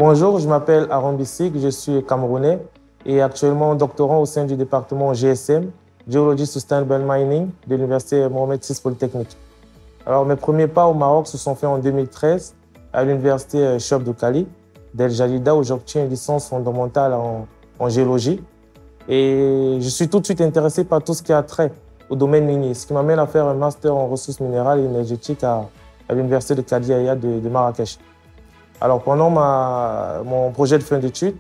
Bonjour, je m'appelle Aaron Bissig, je suis camerounais et actuellement doctorant au sein du département GSM, Geology Sustainable Mining, de l'Université Mohamed VI Polytechnique. Alors, mes premiers pas au Maroc se sont faits en 2013 à l'Université Cheikh Abdou Kali d'El Jalida, où j'obtiens une licence fondamentale en géologie. Et je suis tout de suite intéressé par tout ce qui a trait au domaine minier, ce qui m'amène à faire un master en ressources minérales et énergétiques à l'Université de Kadi Aya de Marrakech. Alors, pendant mon projet de fin d'études,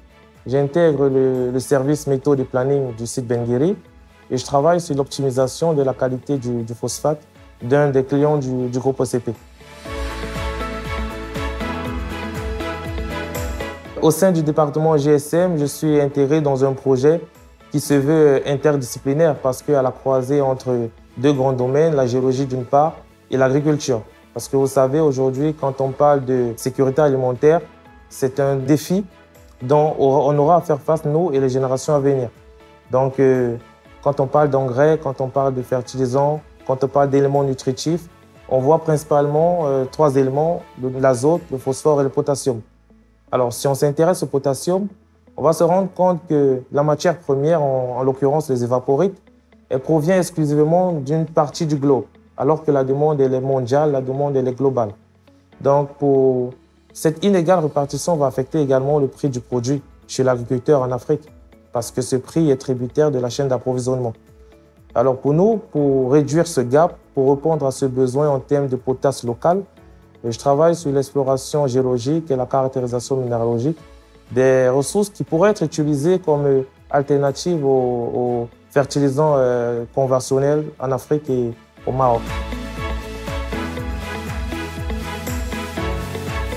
j'intègre le service méthode et planning du site Benguiri et je travaille sur l'optimisation de la qualité du phosphate d'un des clients du groupe OCP. Au sein du département GSM, je suis intégré dans un projet qui se veut interdisciplinaire parce qu'à la croisée entre deux grands domaines, la géologie d'une part et l'agriculture. Parce que vous savez, aujourd'hui, quand on parle de sécurité alimentaire, c'est un défi dont on aura à faire face, nous et les générations à venir. Donc, quand on parle d'engrais, quand on parle de fertilisants, quand on parle d'éléments nutritifs, on voit principalement trois éléments, l'azote, le phosphore et le potassium. Alors, si on s'intéresse au potassium, on va se rendre compte que la matière première, en l'occurrence les évaporites, elle provient exclusivement d'une partie du globe, alors que la demande elle est mondiale, la demande elle est globale. Donc, cette inégale répartition va affecter également le prix du produit chez l'agriculteur en Afrique, parce que ce prix est tributaire de la chaîne d'approvisionnement. Alors pour nous, pour réduire ce gap, pour répondre à ce besoin en termes de potasse local, je travaille sur l'exploration géologique et la caractérisation minéralogique des ressources qui pourraient être utilisées comme alternatives aux fertilisants conventionnels en Afrique et au Maroc.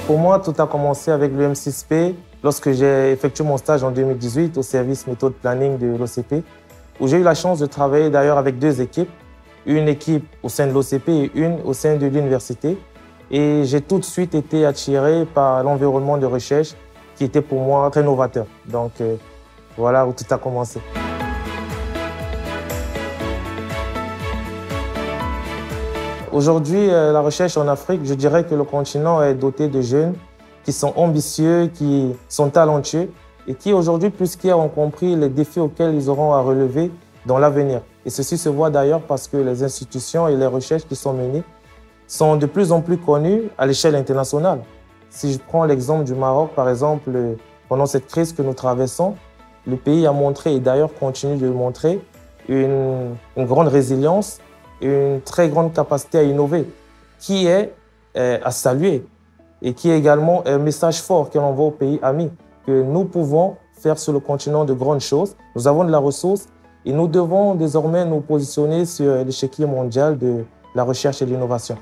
Pour moi, tout a commencé avec le M6P lorsque j'ai effectué mon stage en 2018 au service méthode planning de l'OCP, où j'ai eu la chance de travailler d'ailleurs avec deux équipes, une équipe au sein de l'OCP et une au sein de l'université. Et j'ai tout de suite été attiré par l'environnement de recherche qui était pour moi très novateur. Donc voilà où tout a commencé. Aujourd'hui, la recherche en Afrique, je dirais que le continent est doté de jeunes qui sont ambitieux, qui sont talentueux et qui aujourd'hui, plus qu'hier, ont compris les défis auxquels ils auront à relever dans l'avenir. Et ceci se voit d'ailleurs parce que les institutions et les recherches qui sont menées sont de plus en plus connues à l'échelle internationale. Si je prends l'exemple du Maroc, par exemple, pendant cette crise que nous traversons, le pays a montré et d'ailleurs continue de montrer une grande résilience, une très grande capacité à innover, qui est à saluer et qui est également un message fort que l'on envoie aux pays amis, que nous pouvons faire sur le continent de grandes choses. Nous avons de la ressource et nous devons désormais nous positionner sur l'échiquier mondial de la recherche et de l'innovation.